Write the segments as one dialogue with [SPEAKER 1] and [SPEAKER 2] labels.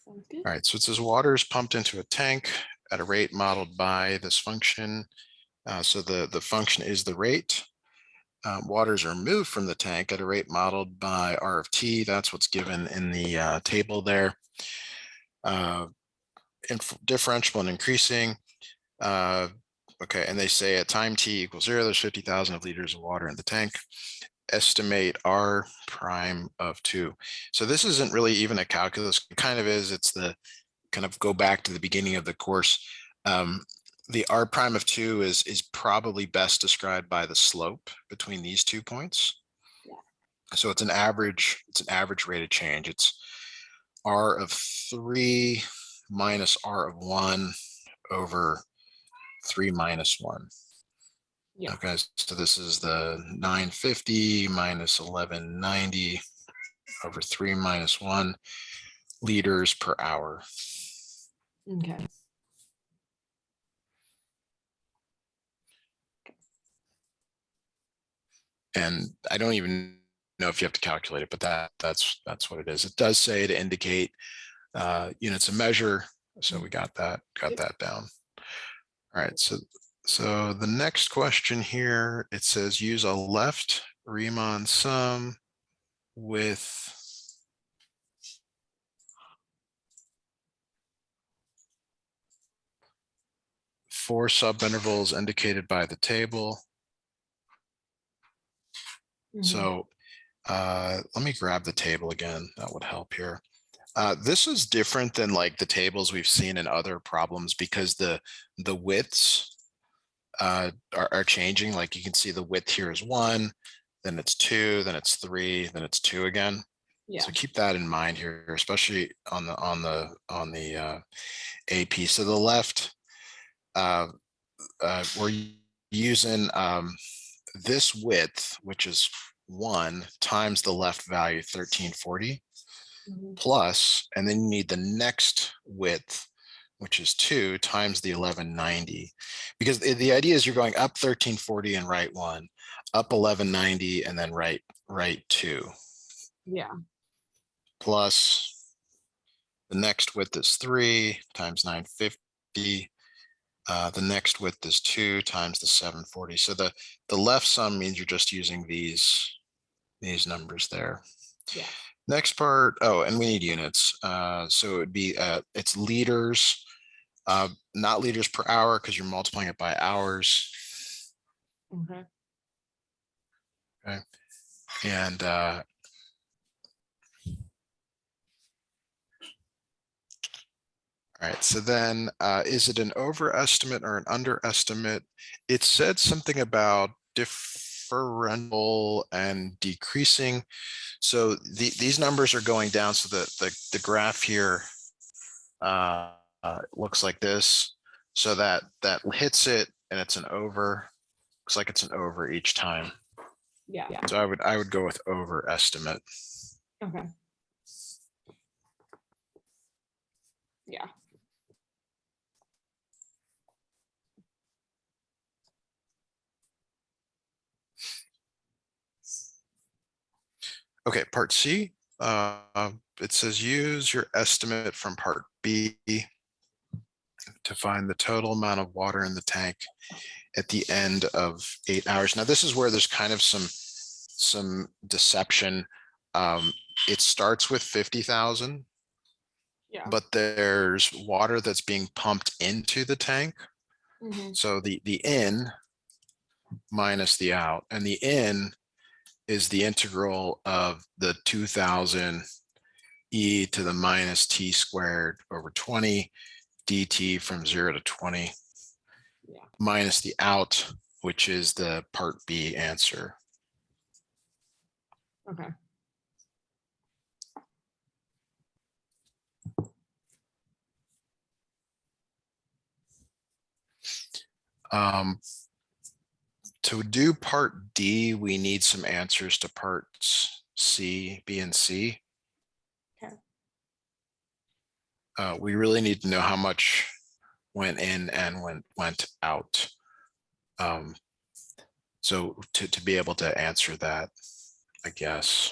[SPEAKER 1] Sounds good.
[SPEAKER 2] All right, so it says water is pumped into a tank at a rate modeled by this function. So the function is the rate. Water is removed from the tank at a rate modeled by R of t. That's what's given in the table there. Differential and increasing. Okay, and they say at time t equals 0, there's 50,000 of liters of water in the tank. Estimate R prime of 2. So this isn't really even a calculus. It kind of is. It's the kind of go back to the beginning of the course. The R prime of 2 is probably best described by the slope between these 2 points.
[SPEAKER 1] Yeah.
[SPEAKER 2] So it's an average rate of change. It's R of 3 minus R of 1 over 3 minus 1.
[SPEAKER 1] Yeah.
[SPEAKER 2] Okay, so this is the 950 minus 1190 over 3 minus 1 liters per hour.
[SPEAKER 1] Okay.
[SPEAKER 2] And I don't even know if you have to calculate it, but that's what it is. It does say to indicate units of measure. So we got that down. All right, so the next question here, it says use a left Riemann sum with four subintervals indicated by the table. So let me grab the table again. That would help here. This is different than like the tables we've seen in other problems because the widths are changing. Like you can see the width here is 1, then it's 2, then it's 3, then it's 2 again.
[SPEAKER 1] Yeah.
[SPEAKER 2] So keep that in mind here, especially on the AP. So the left, we're using this width, which is 1 times the left value 1340 plus, and then you need the next width, which is 2 times the 1190, because the idea is you're going up 1340 and right 1, up 1190 and then right 2.
[SPEAKER 1] Yeah.
[SPEAKER 2] Plus the next width is 3 times 950. The next width is 2 times the 740. So the left sum means you're just using these numbers there.
[SPEAKER 1] Yeah.
[SPEAKER 2] Next part, oh, and we need units. So it would be, it's liters, not liters per hour because you're multiplying it by hours.
[SPEAKER 1] Okay.
[SPEAKER 2] Okay. And all right, so then is it an overestimate or an underestimate? It said something about differential and decreasing. So these numbers are going down. So the graph here looks like this. So that hits it and it's an over. Looks like it's an over each time.
[SPEAKER 1] Yeah.
[SPEAKER 2] So I would go with overestimate.
[SPEAKER 1] Okay. Yeah.
[SPEAKER 2] Okay, part C. It says use your estimate from part B to find the total amount of water in the tank at the end of 8 hours. Now this is where there's kind of some deception. It starts with 50,000, but there's water that's being pumped into the tank. So the in minus the out, and the in is the integral of the 2000 e to the minus t squared over 20 dt from 0 to 20 minus the out, which is the part B answer.
[SPEAKER 1] Okay.
[SPEAKER 2] To do part D, we need some answers to parts C, B, and C.
[SPEAKER 1] Okay.
[SPEAKER 2] We really need to know how much went in and went out. So to be able to answer that, I guess.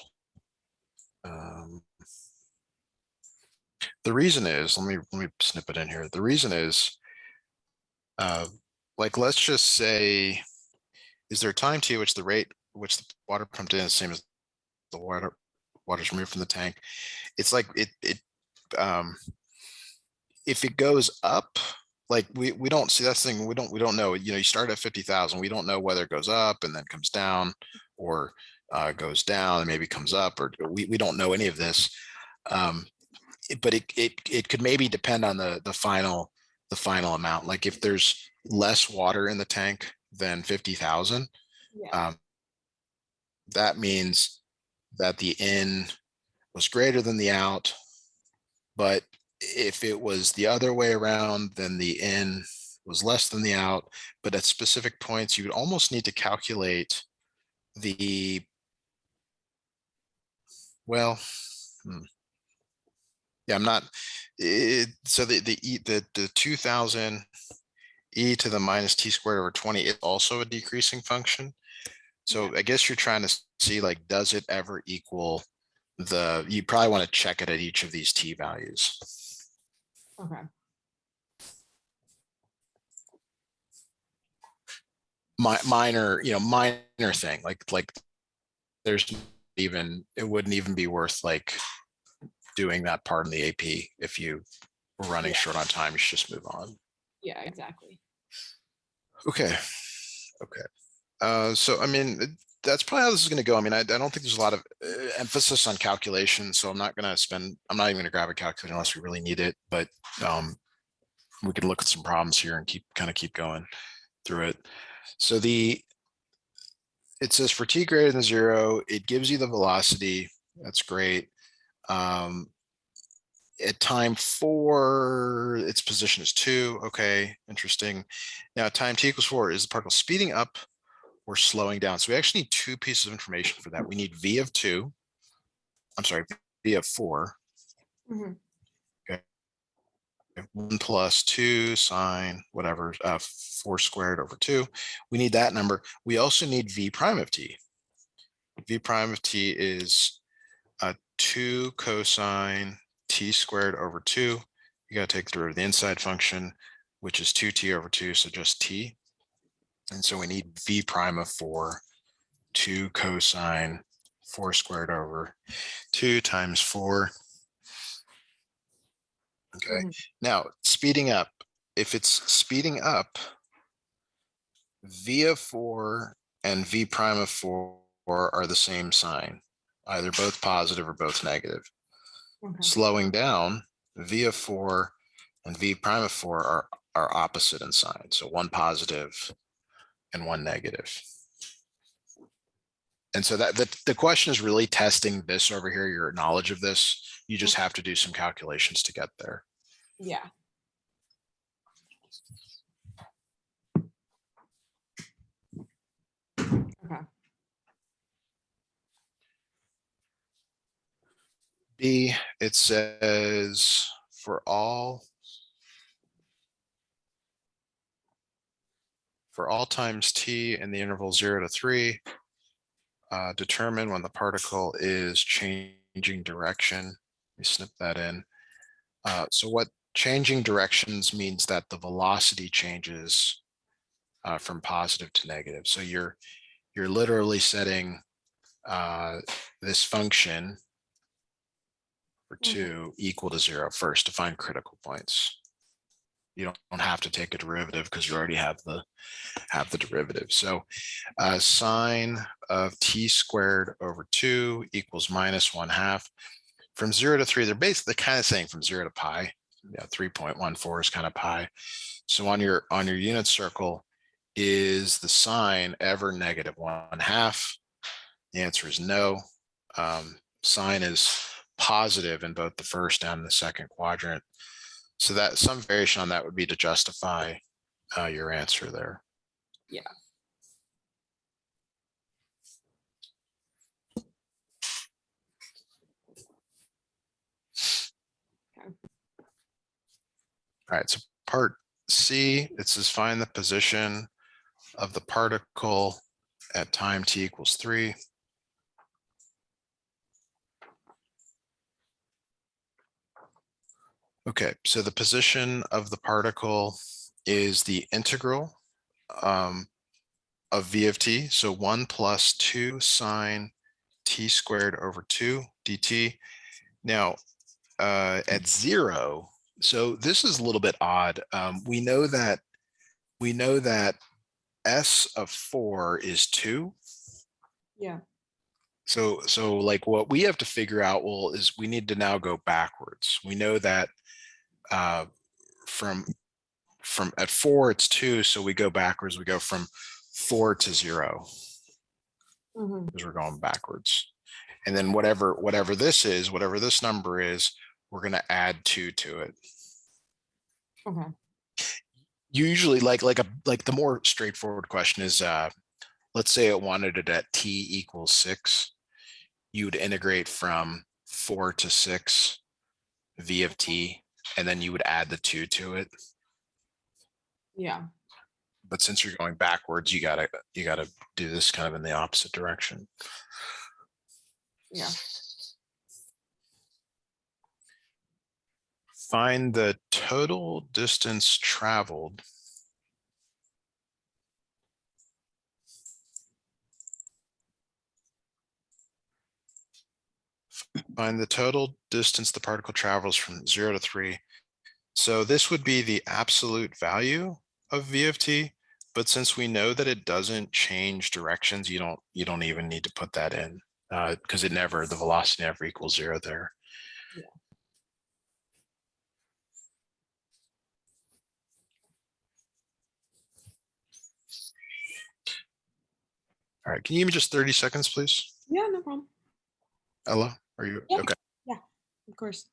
[SPEAKER 2] the reason is, let me snip it in here. The reason is, like, let's just say, is there a time t which the rate which the water pumped in is the same as the water's removed from the tank? It's like if it goes up, like we don't see, that's the thing, we don't know, you know, you start at 50,000, we don't know whether it goes up and then comes down, or goes down and maybe comes up, or we don't know any of this. But it could maybe depend on the final amount. Like if there's less water in the tank than 50,000,
[SPEAKER 1] Yeah.
[SPEAKER 2] that means that the in was greater than the out. But if it was the other way around, then the in was less than the out. But at specific points, you would almost need to calculate the, well, yeah, I'm not, so the 2000 e to the minus t squared over 20 is also a decreasing function. So I guess you're trying to see, like, does it ever equal you probably want to check it at each of these t values.
[SPEAKER 1] Okay.
[SPEAKER 2] Minor thing, like there's even, it wouldn't even be worth like doing that part in the AP. If you were running short on time, you should just move on.
[SPEAKER 1] Yeah, exactly.
[SPEAKER 2] Okay. So I mean, that's probably how this is going to go. I mean, I don't think there's a lot of emphasis on calculation, so I'm not even going to grab a calculator unless we really need it. But we could look at some problems here and keep going through it. So it says for t greater than 0, it gives you the velocity. That's great. At time 4, its position is 2. Okay, interesting. Now, time t equals 4, is the particle speeding up or slowing down? So we actually need 2 pieces of information for that. We need v of 2. I'm sorry, v of 4.
[SPEAKER 1] Mhm.
[SPEAKER 2] Okay. 1 plus 2 sine whatever, 4 squared over 2. We need that number. We also need v prime of t. V prime of t is 2 cosine t squared over 2. You got to take the derivative of the inside function, which is 2t over 2, so just t. And so we need v prime of 4, 2 cosine 4 squared over 2 times 4. Okay.
[SPEAKER 1] Mhm.
[SPEAKER 2] Now, speeding up. If it's speeding up, v of 4 and v prime of 4 are the same sign, either both positive or both negative.
[SPEAKER 1] Okay.
[SPEAKER 2] Slowing down, v of 4 and v prime of 4 are opposite in sign. So one positive and one negative. And so that the question is really testing this over here, your knowledge of this. You just have to do some calculations to get there.
[SPEAKER 1] Yeah. Okay.
[SPEAKER 2] B, it says for all times t in the interval 0 to 3, determine when the particle is changing direction. Let me snip that in. So what changing directions means that the velocity changes from positive to negative. So you're literally setting this function for 2 equal to 0 first to find critical points. You don't have to take a derivative because you already have the derivative. So sine of t squared over 2 equals minus 1/2. From 0 to 3, they're basically kind of saying from 0 to pi. Yeah, 3.14 is kind of pi. So on your unit circle, is the sign ever negative 1/2? The answer is no. Sign is positive in both the first and the second quadrant. So that some variation on that would be to justify your answer there.
[SPEAKER 1] Yeah. Okay.
[SPEAKER 2] All right, so part C, it says find the position of the particle at time t equals 3. Okay, so the position of the particle is the integral of v of t. So 1 plus 2 sine t squared over 2 dt. Now, at 0, so this is a little bit odd. We know that s of 4 is 2.
[SPEAKER 1] Yeah.
[SPEAKER 2] So like what we have to figure out, well, is we need to now go backwards. We know that from at 4 it's 2, so we go backwards. We go from 4 to 0
[SPEAKER 1] Mhm.
[SPEAKER 2] because we're going backwards. And then whatever this is, whatever this number is, we're going to add 2 to it.
[SPEAKER 1] Okay.
[SPEAKER 2] Usually like the more straightforward question is let's say it wanted it at t equals 6. You would integrate from 4 to 6 v of t, and then you would add the 2 to it.
[SPEAKER 1] Yeah.
[SPEAKER 2] But since you're going backwards, you gotta do this kind of in the opposite direction.
[SPEAKER 1] Yeah.
[SPEAKER 2] Find the total distance traveled find the total distance the particle travels from 0 to 3. So this would be the absolute value of v of t, but since we know that it doesn't change directions, you don't even need to put that in because the velocity never equals 0 there.
[SPEAKER 1] Yeah.
[SPEAKER 2] All right, can you give me just 30 seconds, please?
[SPEAKER 1] Yeah, no problem.
[SPEAKER 2] Ella, are you
[SPEAKER 1] Yeah.
[SPEAKER 2] okay?
[SPEAKER 1] Yeah, of course.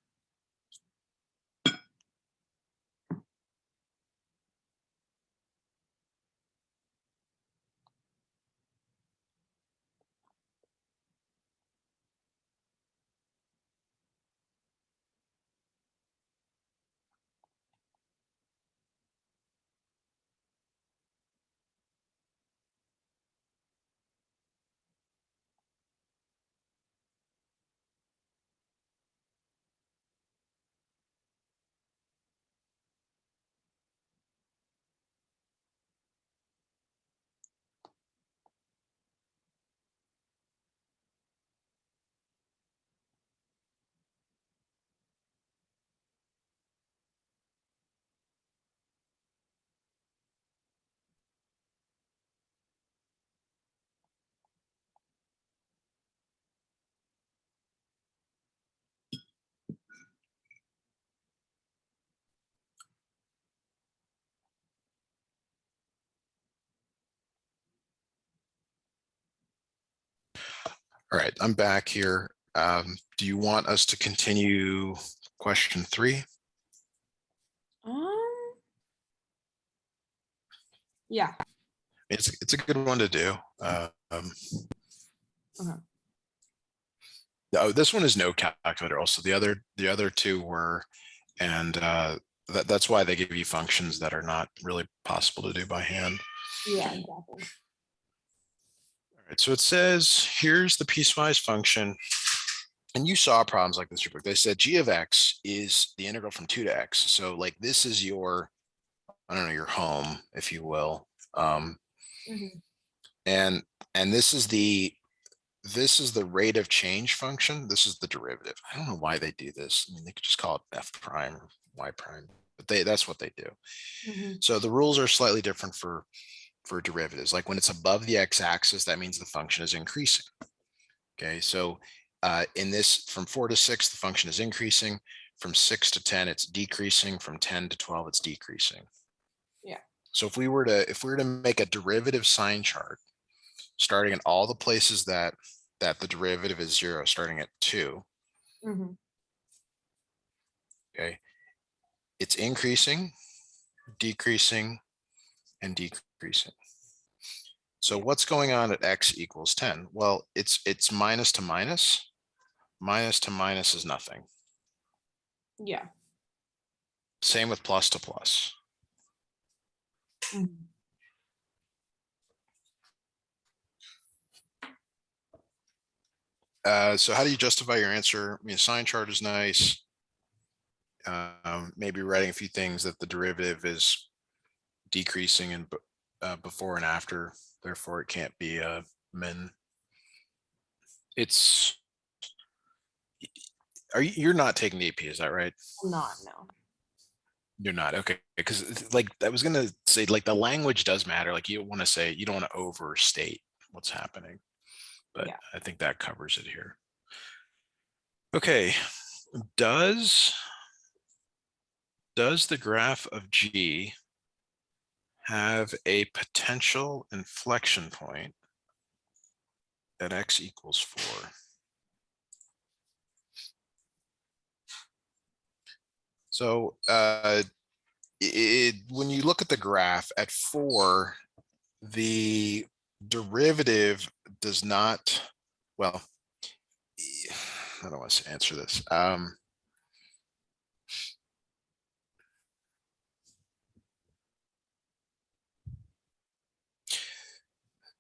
[SPEAKER 2] All right, I'm back here. Do you want us to continue question 3?
[SPEAKER 1] Yeah.
[SPEAKER 2] It's a good one to do.
[SPEAKER 1] Okay.
[SPEAKER 2] Oh, this one is no calculator. Also, the other two were, and that's why they give you functions that are not really possible to do by hand.
[SPEAKER 1] Yeah, exactly.
[SPEAKER 2] All right, so it says here's the piecewise function, and you saw problems like this in your book. They said g of x is the integral from 2 to x. So like this is your, I don't know, your home, if you will.
[SPEAKER 1] Mhm.
[SPEAKER 2] And this is the rate of change function. This is the derivative. I don't know why they do this. I mean, they could just call it f prime or y prime, but that's what they do.
[SPEAKER 1] Mhm.
[SPEAKER 2] So the rules are slightly different for derivatives. Like when it's above the x-axis, that means the function is increasing. Okay, so in this, from 4 to 6, the function is increasing. From 6 to 10, it's decreasing. From 10 to 12, it's decreasing.
[SPEAKER 1] Yeah.
[SPEAKER 2] So if we were to make a derivative sign chart, starting in all the places that the derivative is 0, starting at 2,
[SPEAKER 1] Mhm.
[SPEAKER 2] okay, it's increasing, decreasing, and decreasing. So
[SPEAKER 1] Yeah.
[SPEAKER 2] what's going on at x equals 10? Well, it's minus to minus. Minus to minus is nothing.
[SPEAKER 1] Yeah.
[SPEAKER 2] Same with plus to plus.
[SPEAKER 1] Mhm.
[SPEAKER 2] So how do you justify your answer? I mean, sign chart is nice. maybe writing a few things that the derivative is decreasing in before and after, therefore it can't be a min. It's, you're not taking the AP, is that right?
[SPEAKER 1] I'm not, no.
[SPEAKER 2] You're not, okay, because like I was gonna say, like the language does matter. Like you want to say, you don't want to overstate what's happening, but
[SPEAKER 1] Yeah.
[SPEAKER 2] I think that covers it here. Okay, does the graph of G have a potential inflection point at x equals 4? So when you look at the graph at 4, the derivative does not, well, I don't want to answer this.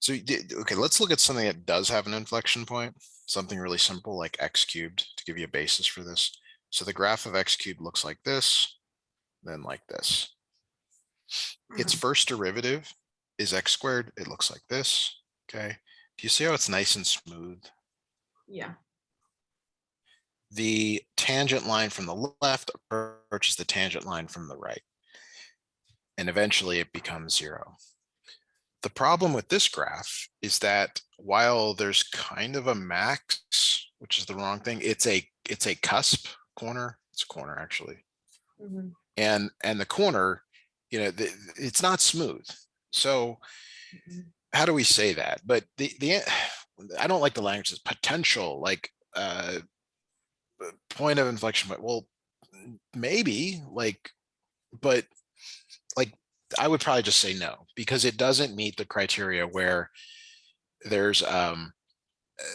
[SPEAKER 2] So, okay, let's look at something that does have an inflection point, something really simple like x cubed, to give you a basis for this. So the graph of x cubed looks like this, then like this. Its first derivative is x squared. It looks like this. Okay. Do you see how it's nice and smooth?
[SPEAKER 1] Yeah.
[SPEAKER 2] The tangent line from the left approaches the tangent line from the right. And eventually it becomes 0. The problem with this graph is that while there's kind of a max, which is the wrong thing, it's a cusp corner. It's a corner actually.
[SPEAKER 1] Mhm.
[SPEAKER 2] And the corner, you know, it's not smooth. So
[SPEAKER 1] Mhm.
[SPEAKER 2] how do we say that? But the I don't like the language as potential, like point of inflection. But well, maybe like, but like I would probably just say no, because it doesn't meet the criteria where there's a,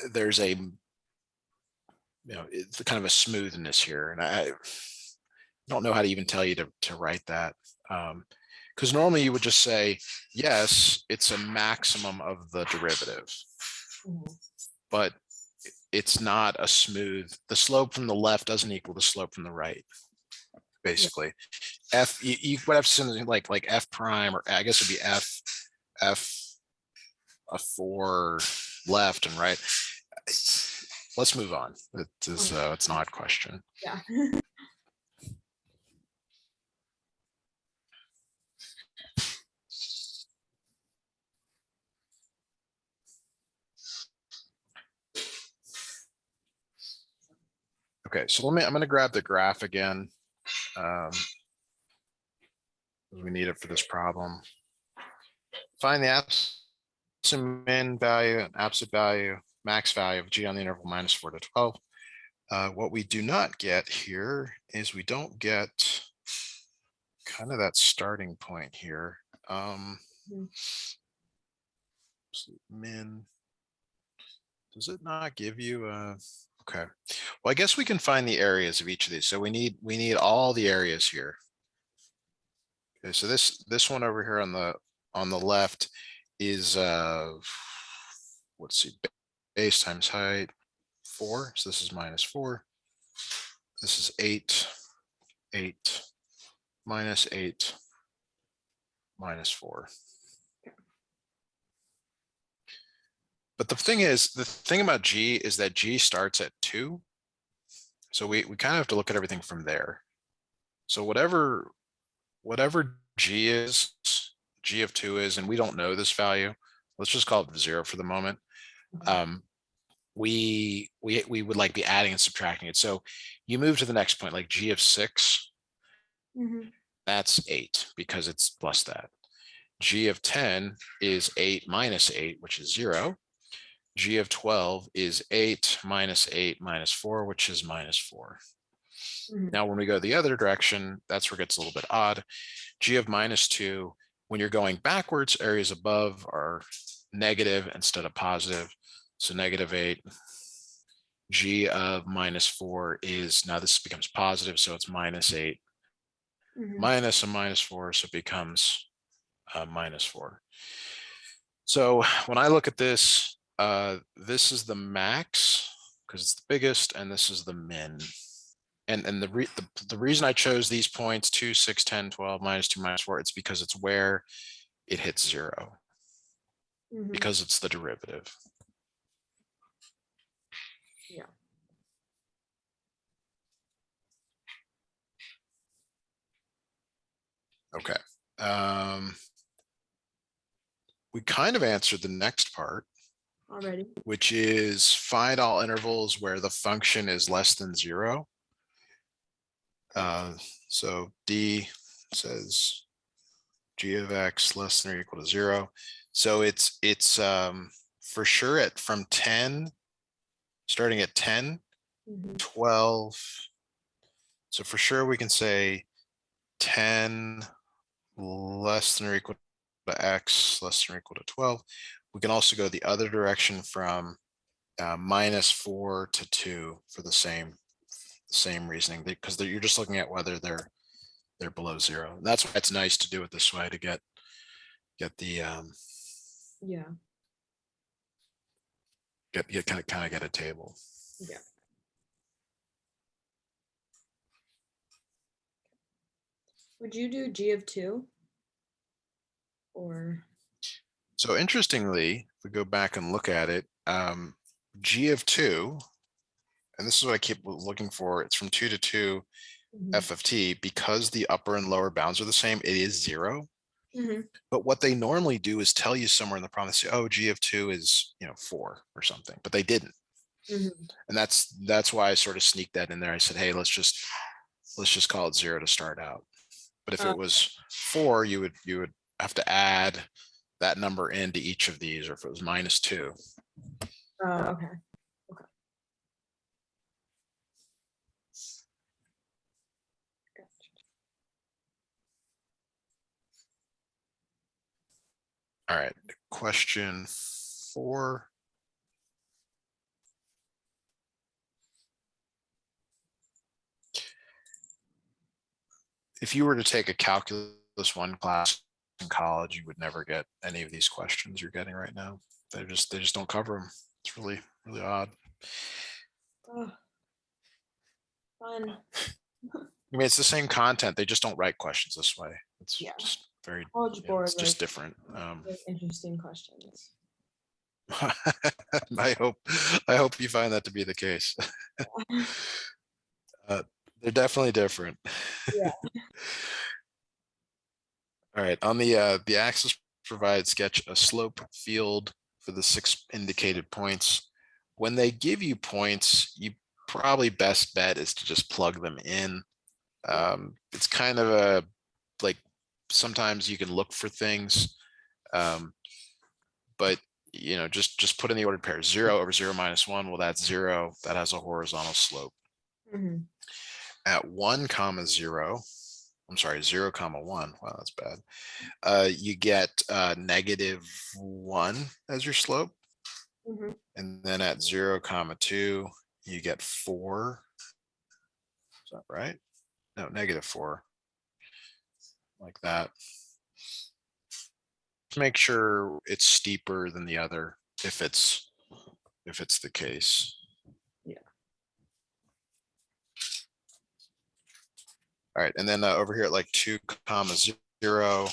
[SPEAKER 2] you know, it's kind of a smoothness here, and I don't know how to even tell you to write that, because normally you would just say yes, it's a maximum of the derivative,
[SPEAKER 1] Mhm.
[SPEAKER 2] but it's not a smooth. The slope from the left doesn't equal the slope from the right. Basically, f you would have something like f prime, or I guess it'd be f a 4 left and right. Let's move on. It's an odd question.
[SPEAKER 1] Yeah.
[SPEAKER 2] Okay, so I'm going to grab the graph again. Um, we need it for this problem. Find the absolute min value and absolute value, max value of G on the interval -4 to 12. What we do not get here is we don't get kind of that starting point here.
[SPEAKER 1] Mhm.
[SPEAKER 2] Absolute min. Does it not give you a? Okay. Well, I guess we can find the areas of each of these. So we need all the areas here. Okay, so this one over here on the left is let's see, base times height 4. So this is -4. This is 8, 8, -8, -4. But the thing about G is that G starts at 2. So we kind of have to look at everything from there. So whatever G is, G of 2 is, and we don't know this value, let's just call it 0 for the moment. We would like be adding and subtracting it. So you move to the next point, like G of 6,
[SPEAKER 1] Mhm.
[SPEAKER 2] that's 8 because it's plus that. G of 10 is 8 minus 8, which is 0. G of 12 is 8 minus 8 minus 4, which is -4.
[SPEAKER 1] Mhm.
[SPEAKER 2] Now, when we go the other direction, that's where it gets a little bit odd. G of -2, when you're going backwards, areas above are negative instead of positive. So -8. G of -4 is, now this becomes positive, so it's -8
[SPEAKER 1] Mhm.
[SPEAKER 2] minus a -4, so it becomes -4. So when I look at this, this is the max because it's the biggest, and this is the min. And the reason I chose these points 2, 6, 10, 12, -2, -4, it's because it's where it hits 0, because it's the derivative.
[SPEAKER 1] Yeah.
[SPEAKER 2] Okay. We kind of answered the next part,
[SPEAKER 1] Already.
[SPEAKER 2] which is find all intervals where the function is less than 0. So D says g of x less than or equal to 0. So it's for sure from 10, starting at 10, 12. So for sure we can say 10 less than or equal to x less than or equal to 12. We can also go the other direction from -4 to 2 for the same reasoning, because you're just looking at whether they're below 0. And that's why it's nice to do it this way, to get the kind of get a table.
[SPEAKER 1] Yeah. Would you do G of 2? Or
[SPEAKER 2] so interestingly, if we go back and look at it, G of 2, and this is what I keep looking for, it's from 2 to 2 f of t, because the upper and lower bounds are the same, it is 0. But what they normally do is tell you somewhere in the problem, they say, oh, G of 2 is 4 or something, but they didn't. And that's why I sort of sneaked that in there. I said, hey, let's just call it 0 to start out. But if it was 4, you would have to add that number into each of these, or if it was -2.
[SPEAKER 1] Okay.
[SPEAKER 2] All right, question 4. If you were to take a calculus 1 class in college, you would never get any of these questions you're getting right now. They just don't cover them. It's really, really odd.
[SPEAKER 1] Oh, fun.
[SPEAKER 2] I mean, it's the same content. They just don't write questions this way. It's just very,
[SPEAKER 1] College board,
[SPEAKER 2] it's just different.
[SPEAKER 1] Interesting questions.
[SPEAKER 2] I hope you find that to be the case. They're definitely different.
[SPEAKER 1] Yeah.
[SPEAKER 2] All right, on the axis provide, sketch a slope field for the 6 indicated points. When they give you points, you probably best bet is to just plug them in. It's kind of a, like, sometimes you can look for things, but just put in the ordered pair. 0 over 0 minus 1. Well, that's 0. That has a horizontal slope. At 1, 0, I'm sorry, 0, 1. Wow, that's bad. You get -1 as your slope. And then at 0, 2, you get 4. Is that right? No, -4. Like that. To make sure it's steeper than the other, if it's the case.
[SPEAKER 1] Yeah.
[SPEAKER 2] All right, and then over here at like 2, 0,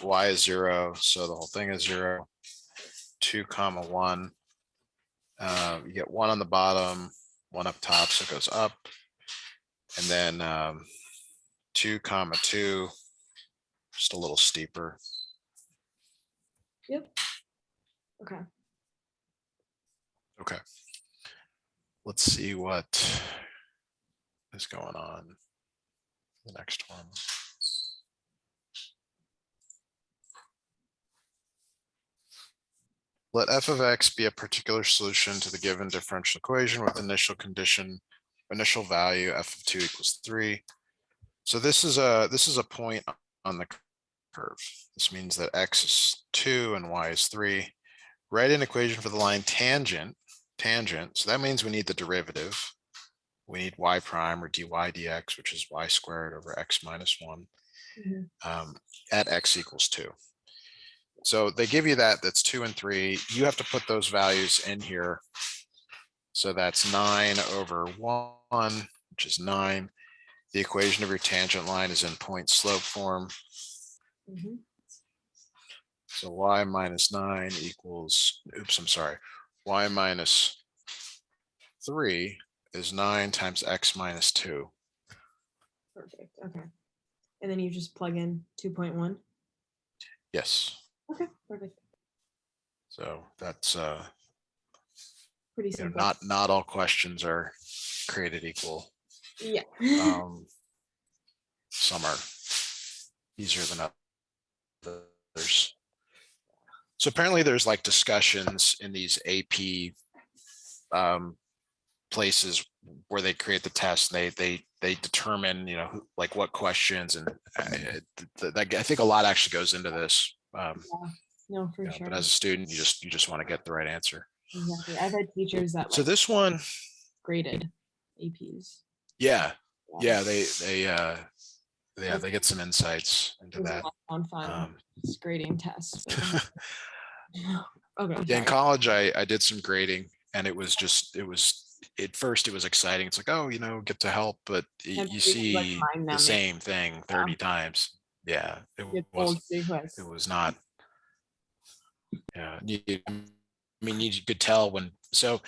[SPEAKER 2] y is 0, so the whole thing is 0. 2, 1, you get 1 on the bottom, 1 up top, so it goes up. And then 2, 2, just a little steeper.
[SPEAKER 1] Yep. Okay.
[SPEAKER 2] Okay. Let's see what is going on. The next one. Let f of x be a particular solution to the given differential equation with initial value f of 2 equals 3. So this is a point on the curve. This means that x is 2 and y is 3. Write an equation for the line tangent. So that means we need the derivative. We need y prime or dy dx, which is y squared over x minus 1 at x equals 2. So they give you that's 2 and 3. You have to put those values in here So that's 9 over 1, which is 9. The equation of your tangent line is in point slope form.
[SPEAKER 1] Mhm.
[SPEAKER 2] So y minus 9 equals, oops, I'm sorry. Y minus 3 is 9 times x minus 2.
[SPEAKER 1] Perfect. Okay. And then you just plug in 2.1.
[SPEAKER 2] Yes.
[SPEAKER 1] Okay. Perfect.
[SPEAKER 2] So that's
[SPEAKER 1] Pretty
[SPEAKER 2] you know,
[SPEAKER 1] simple.
[SPEAKER 2] not all questions are created equal.
[SPEAKER 1] Yeah.
[SPEAKER 2] Some are easier than others. So apparently there's like discussions in these AP places where they create the test and they determine, you know, like what questions, and I think a lot actually goes into this.
[SPEAKER 1] No, for
[SPEAKER 2] You know,
[SPEAKER 1] sure.
[SPEAKER 2] but as a student, you just want to get the right answer.
[SPEAKER 1] Exactly. I've had teachers that
[SPEAKER 2] So
[SPEAKER 1] like
[SPEAKER 2] this one,
[SPEAKER 1] graded APs.
[SPEAKER 2] yeah,
[SPEAKER 1] Yeah.
[SPEAKER 2] they get some insights into
[SPEAKER 1] Those are
[SPEAKER 2] that.
[SPEAKER 1] not fun grading tests. But okay.
[SPEAKER 2] Yeah, in
[SPEAKER 1] Sorry.
[SPEAKER 2] college, I did some grading, and it was at first it was exciting. It's like, oh, you know, get to help, but
[SPEAKER 1] And
[SPEAKER 2] you
[SPEAKER 1] we could, like,
[SPEAKER 2] see
[SPEAKER 1] mind
[SPEAKER 2] the
[SPEAKER 1] numbing.
[SPEAKER 2] same thing 30 times. Yeah,
[SPEAKER 1] Get old quiz.
[SPEAKER 2] it was not. Yeah, I mean, you could tell when, so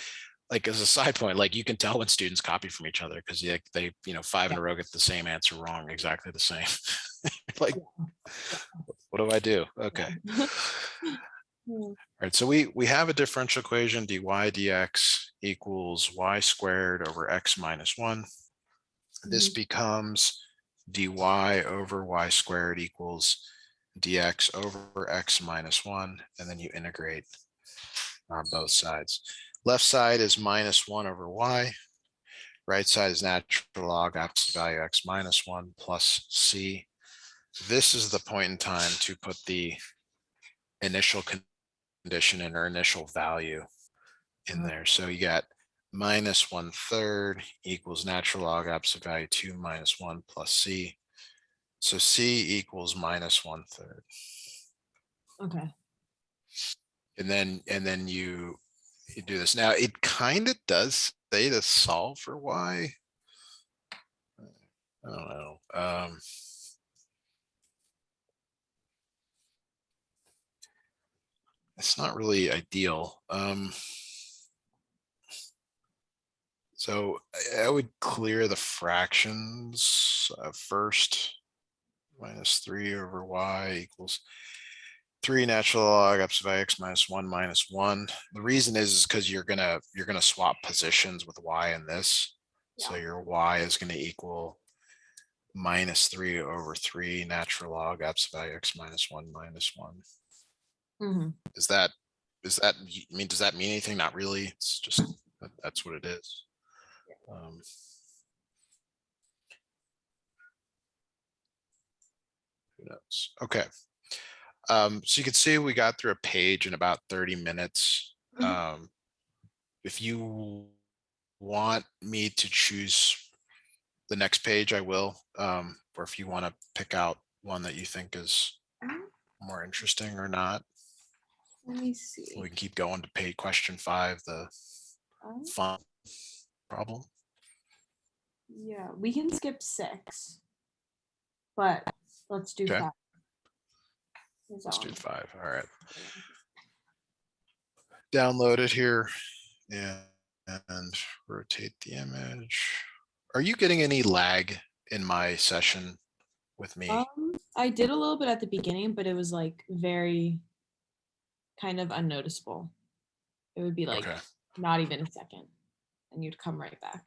[SPEAKER 2] like as a side point, like you can tell when students copy from each other because they, you know, 5 in a row get the same answer wrong, exactly the same. Like, what do I do? Okay. All right, so we have a differential equation, dy dx equals y squared over x minus 1. This becomes dy over y squared equals dx over x minus 1, and then you integrate on both sides. Left side is minus 1 over y. Right side is natural log absolute value x minus 1 plus c. This is the point in time to put the initial condition in or initial value in there. So you got minus 1/3 equals natural log absolute value 2 minus 1 plus c. So c equals minus 1/3.
[SPEAKER 1] Okay.
[SPEAKER 2] And then you do this. Now it kind of does say to solve for y. I don't know. It's not really ideal. So I would clear the fractions first. Minus 3 over y equals 3 natural log absolute value x minus 1 minus 1. The reason is because you're gonna swap positions with y in this. So your y is going to equal minus 3 over 3 natural log absolute value x minus 1 minus 1. Is that, I mean, does that mean anything? Not really. It's just, that's what it is. Who knows? Okay. So you can see we got through a page in about 30 minutes. If you want me to choose the next page, I will. Or if you want to pick out one that you think is more interesting or not,
[SPEAKER 1] Let me see.
[SPEAKER 2] we can keep going to page question 5, the fun problem.
[SPEAKER 1] Yeah, we can skip 6, but let's do
[SPEAKER 2] Okay.
[SPEAKER 1] 5.
[SPEAKER 2] Let's do 5. All right. Download it here and rotate the image. Are you getting any lag in my session with me?
[SPEAKER 1] I did a little bit at the beginning, but it was like very kind of unnoticeable. It would be like not even a second, and you'd come right back.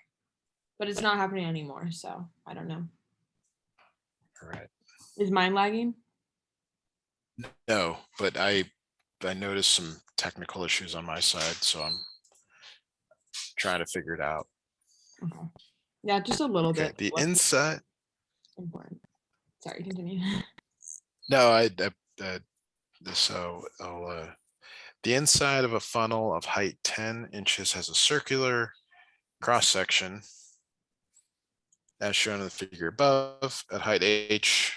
[SPEAKER 1] But it's not happening anymore, so I don't know.
[SPEAKER 2] All right.
[SPEAKER 1] Is mine lagging?
[SPEAKER 2] No, but I noticed some technical issues on my side, so I'm trying to figure it out.
[SPEAKER 1] Okay. Yeah, just a little
[SPEAKER 2] Okay,
[SPEAKER 1] bit.
[SPEAKER 2] the inside.
[SPEAKER 1] Important. Sorry, continue.
[SPEAKER 2] No, so the inside of a funnel of height 10 inches has a circular cross section as shown in the figure above. At height h,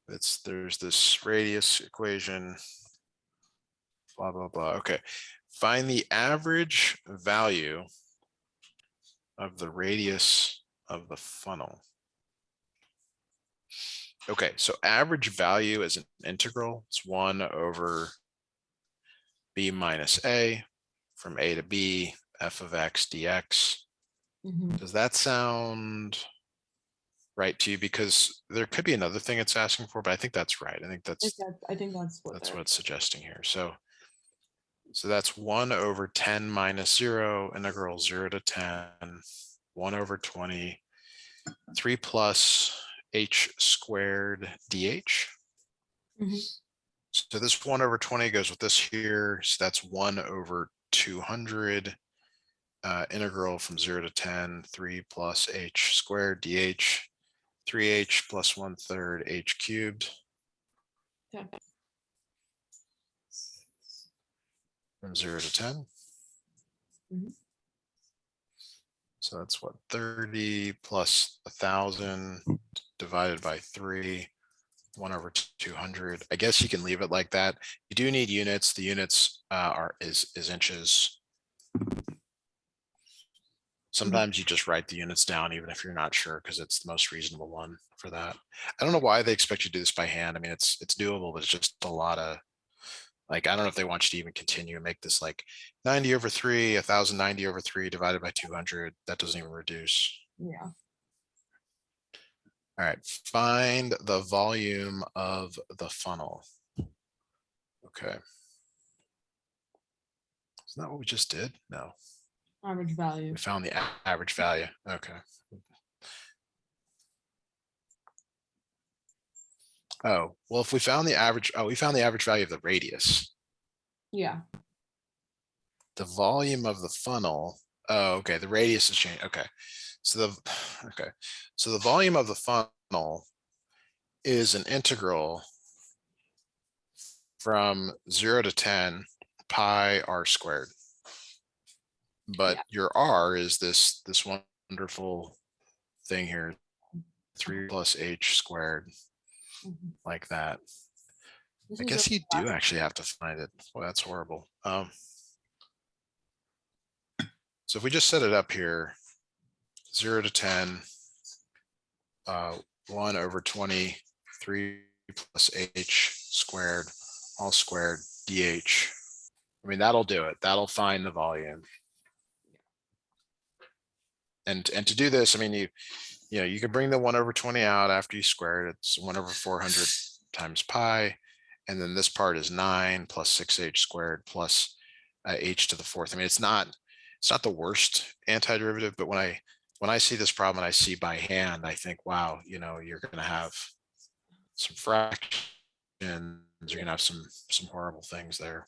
[SPEAKER 2] there's this radius equation, blah blah blah. Okay, find the average value of the radius of the funnel. Okay, so average value is an integral. It's 1 over b minus a from a to b, f of x dx. Does that sound right to you? Because there could be another thing it's asking for, but I think that's right. I think that's what it's suggesting here. So that's 1 over 10 minus 0, integral 0 to 10, 1 over 20, 3 plus h squared dh. So this 1 over 20 goes with this here. So that's 1 over 200, integral from 0 to 10, 3 plus h squared dh, 3h plus 1/3 h cubed.
[SPEAKER 1] Okay.
[SPEAKER 2] From 0 to 10. So that's what, 30 plus 1,000 divided by 3, 1 over 200. I guess you can leave it like that. You do need units. The units is inches. Sometimes you just write the units down, even if you're not sure, because it's the most reasonable one for that. I don't know why they expect you to do this by hand. I mean, it's doable, but it's just a lot of, like, I don't know if they want you to even continue and make this like 90 over 3, 1,090 over 3 divided by 200. That doesn't even reduce.
[SPEAKER 1] Yeah.
[SPEAKER 2] All right, find the volume of the funnel. Okay. Isn't that what we just did? No.
[SPEAKER 1] Average value.
[SPEAKER 2] We found the average value. Okay. Oh, well, if we found the average, we found the average value of the radius.
[SPEAKER 1] Yeah.
[SPEAKER 2] The volume of the funnel. Oh, okay. The radius is changed. Okay. So the volume of the funnel is an integral from 0 to 10 pi r squared. But your r is this wonderful thing here, 3 plus h squared, like that. I guess you do actually have to find it. Well, that's horrible. So if we just set it up here, 0 to 10, 1 over 20, 3 plus h squared, all squared, dh. I mean, that'll do it. That'll find the volume. And to do this, I mean, you can bring the 1 over 20 out after you square it. It's 1 over 400 times pi. And then this part is 9 plus 6h squared plus h to the fourth. I mean, it's not the worst antiderivative, but when I see this problem and I see by hand, I think, wow, you're going to have some fractions. You're going to have some horrible things there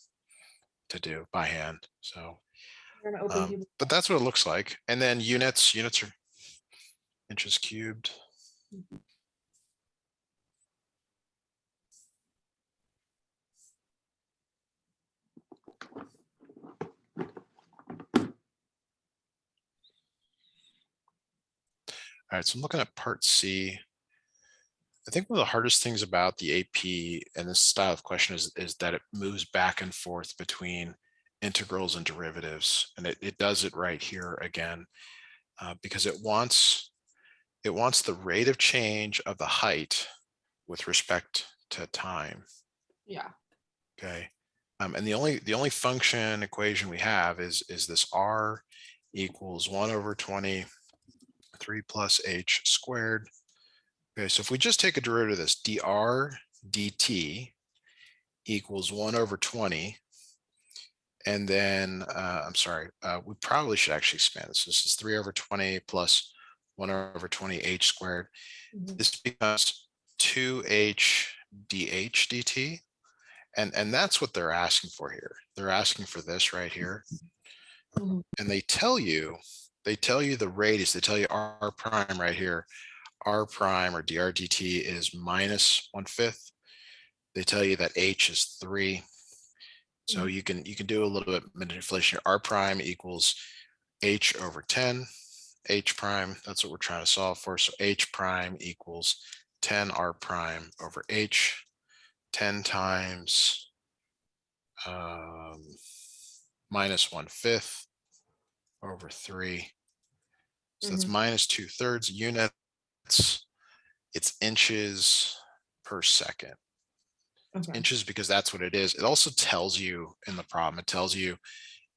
[SPEAKER 2] to do by hand. So, but that's what it looks like. And then units are inches cubed. All right, so I'm looking at part C. I think one of the hardest things about the AP and this style of question is that it moves back and forth between integrals and derivatives. And it does it right here again, because it wants the rate of change of the height with respect to time.
[SPEAKER 1] Yeah.
[SPEAKER 2] Okay. And the only function equation we have is this r equals 1 over 20, 3 plus h squared. Okay, so if we just take a derivative of this, dr dt equals 1 over 20. And then, I'm sorry, we probably should actually expand this. This is 3 over 20 plus 1 over 20 h squared. This becomes 2h dh dt. And that's what they're asking for here. They're asking for this right here. And they tell you the radius, they tell you r prime right here. R prime or dr dt is minus 1/5. They tell you that h is 3. So you can do a little bit of manipulation. R prime equals h over 10. H prime, that's what we're trying to solve for. So h prime equals 10 r prime over h. 10 times minus 1/5 over 3. So that's minus 2/3 units. It's inches per second. It's inches because that's what it is. It also tells you in the problem, it tells you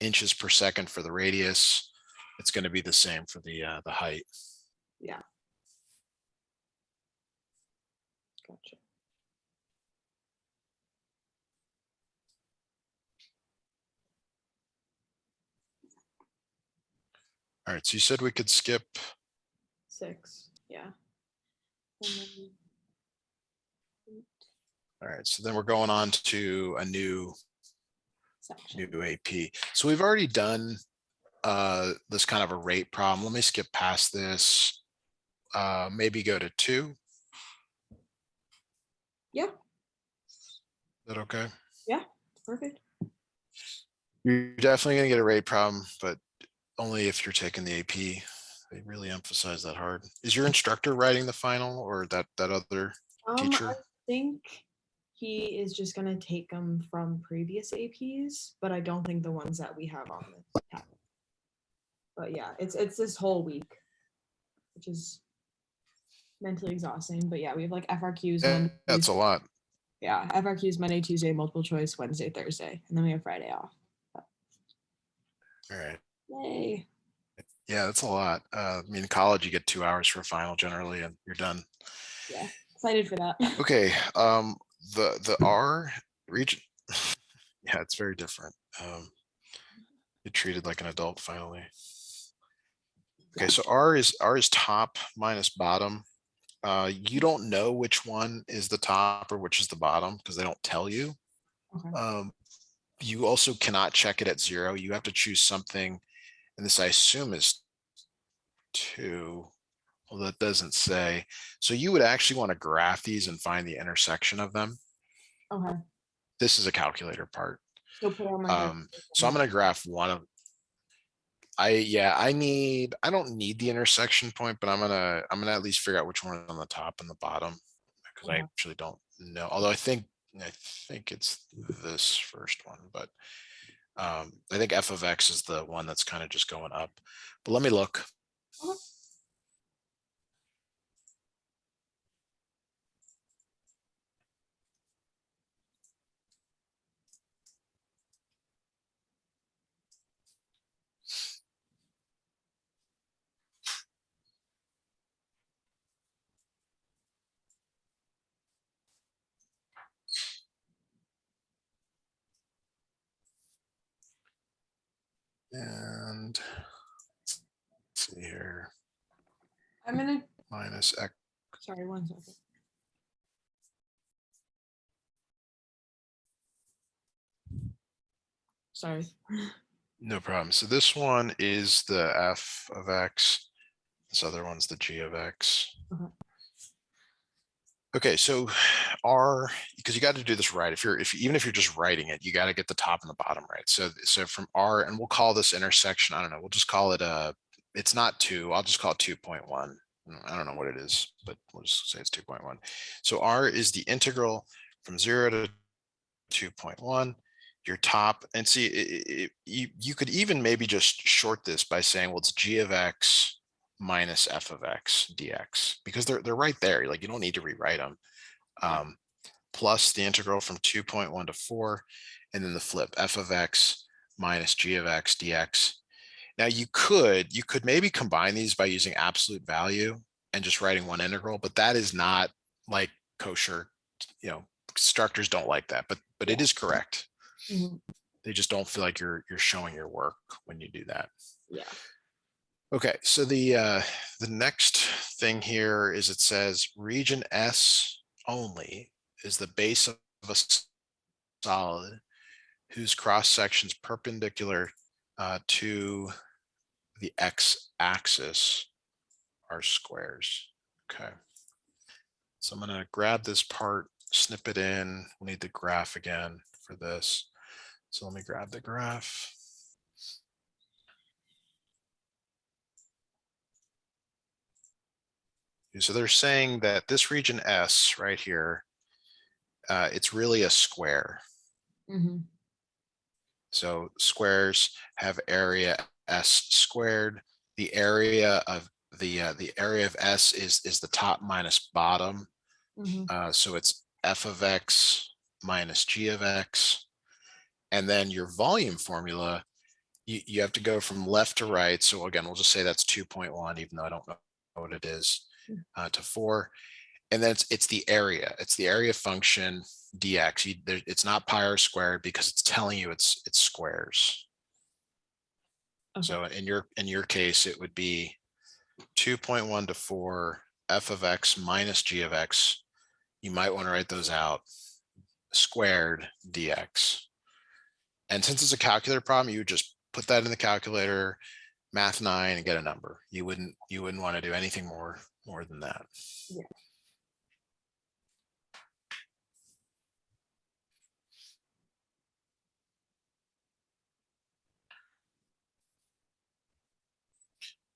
[SPEAKER 2] inches per second for the radius. It's going to be the same for the height.
[SPEAKER 1] Yeah. Gotcha.
[SPEAKER 2] All right, so you said we could skip
[SPEAKER 1] 6. Yeah.
[SPEAKER 2] All right, so then we're going on to a new
[SPEAKER 1] section.
[SPEAKER 2] New AP. So we've already done this kind of a rate problem. Let me skip past this. Maybe go to 2.
[SPEAKER 1] Yeah.
[SPEAKER 2] Is that okay?
[SPEAKER 1] Yeah, perfect.
[SPEAKER 2] You're definitely going to get a rate problem, but only if you're taking the AP. They really emphasize that hard. Is your instructor writing the final, or that other teacher?
[SPEAKER 1] I think he is just going to take them from previous APs, but I don't think the ones that we have on the tab. But yeah, it's this whole week, which is mentally exhausting. But yeah, we have like FRQs.
[SPEAKER 2] Yeah,
[SPEAKER 1] Monday,
[SPEAKER 2] that's a lot.
[SPEAKER 1] Yeah, FRQs Monday, Tuesday, multiple choice, Wednesday, Thursday, and then we have Friday off.
[SPEAKER 2] All right.
[SPEAKER 1] Yay.
[SPEAKER 2] Yeah, that's a lot. I mean, in college, you get 2 hours for a final generally, and you're done.
[SPEAKER 1] Yeah, excited for that.
[SPEAKER 2] Okay. The R region. Yeah, it's very different. You're treated like an adult finally. Okay, so R is top minus bottom. You don't know which one is the top or which is the bottom because they don't tell you.
[SPEAKER 1] Okay.
[SPEAKER 2] You also cannot check it at 0. You have to choose something, and this I assume is 2. Well, that doesn't say. So you would actually want to graph these and find the intersection of them.
[SPEAKER 1] Okay.
[SPEAKER 2] This is a calculator part.
[SPEAKER 1] So put on my
[SPEAKER 2] so I'm going to graph one of. I don't need the intersection point, but I'm gonna at least figure out which one is on the top and the bottom because I actually don't know. Although I think it's this first one, but I think f of x is the one that's kind of just going up. But let me look.
[SPEAKER 1] Okay.
[SPEAKER 2] And let's see here.
[SPEAKER 1] I'm gonna
[SPEAKER 2] minus x.
[SPEAKER 1] Sorry, 1 second. Sorry.
[SPEAKER 2] No problem. So this one is the f of x. This other one's the g of x. Okay, so R, because you got to do this right. Even if you're just writing it, you got to get the top and the bottom right. So from R, and we'll call this intersection, I don't know, we'll just call it it's not 2, I'll just call it 2.1. I don't know what it is, but we'll just say it's 2.1. So R is the integral from 0 to 2.1. Your top, and see, you could even maybe just short this by saying, well, it's g of x minus f of x dx, because they're right there. Like, you don't need to rewrite them. Plus the integral from 2.1 to 4, and then the flip, f of x minus g of x dx. Now you could maybe combine these by using absolute value and just writing one integral, but that is not like kosher. Instructors don't like that, but it is correct. They just don't feel like you're showing your work when you do that.
[SPEAKER 1] Yeah.
[SPEAKER 2] Okay, so the next thing here is it says region S only is the base of a solid whose cross sections perpendicular to the x-axis are squares. Okay, so I'm going to grab this part, snip it in. We'll need the graph again for this. So let me grab the graph. So they're saying that this region S right here, it's really a square. So squares have area S squared. the area of the area of S is the top minus bottom. So it's f of x minus g of x. And then your volume formula, you have to go from left to right. So again, we'll just say that's 2.1, even though I don't know what it is, to 4. And then it's the area. It's the area function dx. It's not pi r squared because it's telling you it's squares. Okay. So in your case, it would be 2.1 to 4 f of x minus g of x. You might want to write those out, squared dx. And since it's a calculator problem, you would just put that in the calculator, math 9, and get a number. You wouldn't want to do anything more than that. Yeah.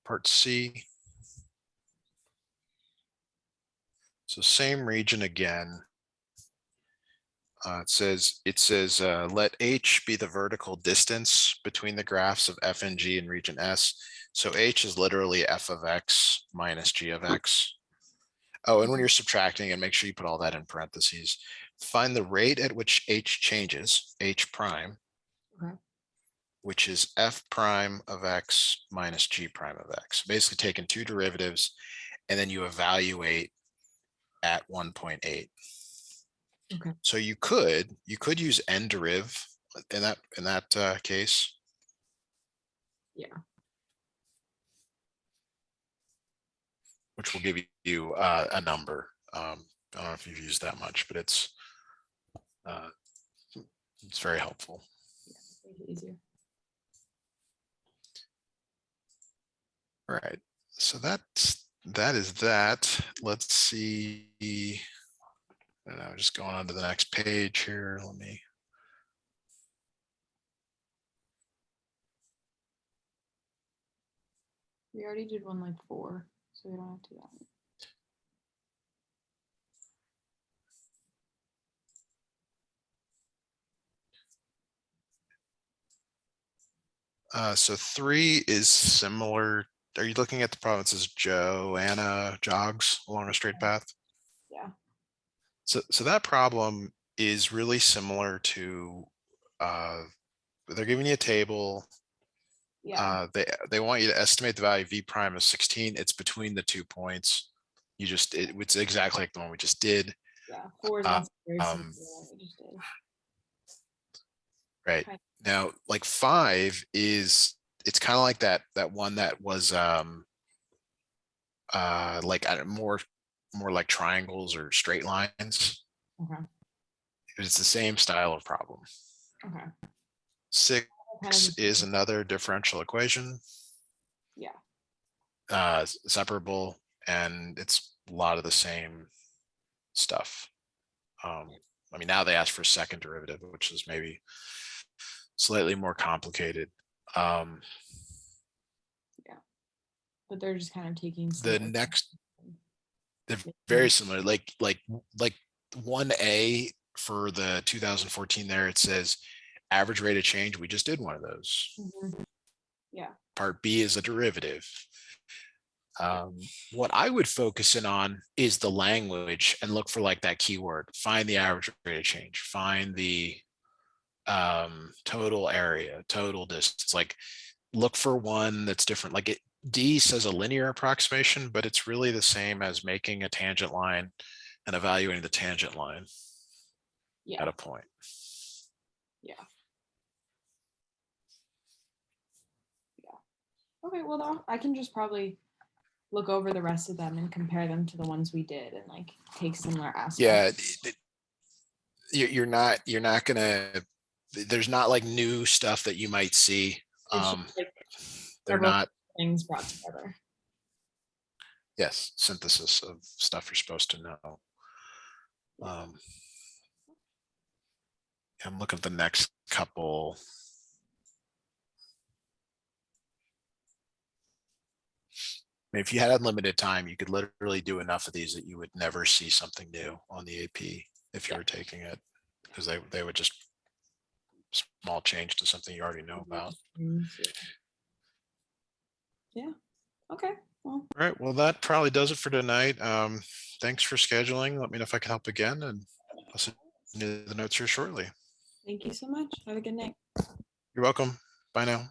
[SPEAKER 2] Part C. So same region again. It says let H be the vertical distance between the graphs of f and g in region S. So H is literally f of x minus g of x. Oh, and when you're subtracting, and make sure you put all that in parentheses, find the rate at which H changes, H prime, which is f prime of x minus g prime of x. Basically taking two derivatives, and then you evaluate at 1.8. Okay. So you could use n deriv in that case. Yeah. Which will give you a number. I don't know if you've used that much, but it's very helpful. Yeah, make it easier. All right. So that is that. Let's see. I don't know, just going on to the next page here. Let me. We already did one like 4, so we don't have to do that. So 3 is similar. Are you looking at the problem that says Joanna jogs along a straight path? Yeah. So that problem is really similar to, they're giving you a table. Yeah. They want you to estimate the value of v prime of 16. It's between the 2 points. It's exactly like the one we just did. Yeah, 4 is also very similar to what we just did. Right. Okay. Now, like 5 it's kind of like that one that was like more like triangles or straight lines. Okay. It's the same style of problem. Okay. 6 is another differential equation. Yeah. Separable, and it's a lot of the same stuff. I mean, now they ask for a second derivative, which is maybe slightly more complicated. Yeah, but they're just kind of taking the next. They're very similar. Like 1A for the 2014 there, it says average rate of change. We just did one of those. Mm-hmm. Yeah. Part B is a derivative. What I would focus in on is the language and look for like that keyword. Find the average rate of change. Find the total area, total distance. Like look for one that's different. Like D says a linear approximation, but it's really the same as making a tangent line and evaluating the tangent line at a point. Yeah. Yeah. Okay, well, I can just probably look over the rest of them and compare them to the ones we did and like take similar aspects. Yeah, you're not gonna. There's not like new stuff that you might see. Like they're not things brought together. Yes, synthesis of stuff you're supposed to know. I'm looking at the next couple. I mean, if you had unlimited time, you could literally do enough of these that you would never see something new on the AP if you were taking it, because they would just small change to something you already know about. Yeah.
[SPEAKER 1] Okay. Well,
[SPEAKER 2] All right, well, that probably does it for tonight. Thanks for scheduling. Let me know if I can help again, and I'll send you the notes here shortly.
[SPEAKER 1] thank you so much. Have a good night.
[SPEAKER 2] You're welcome. Bye now.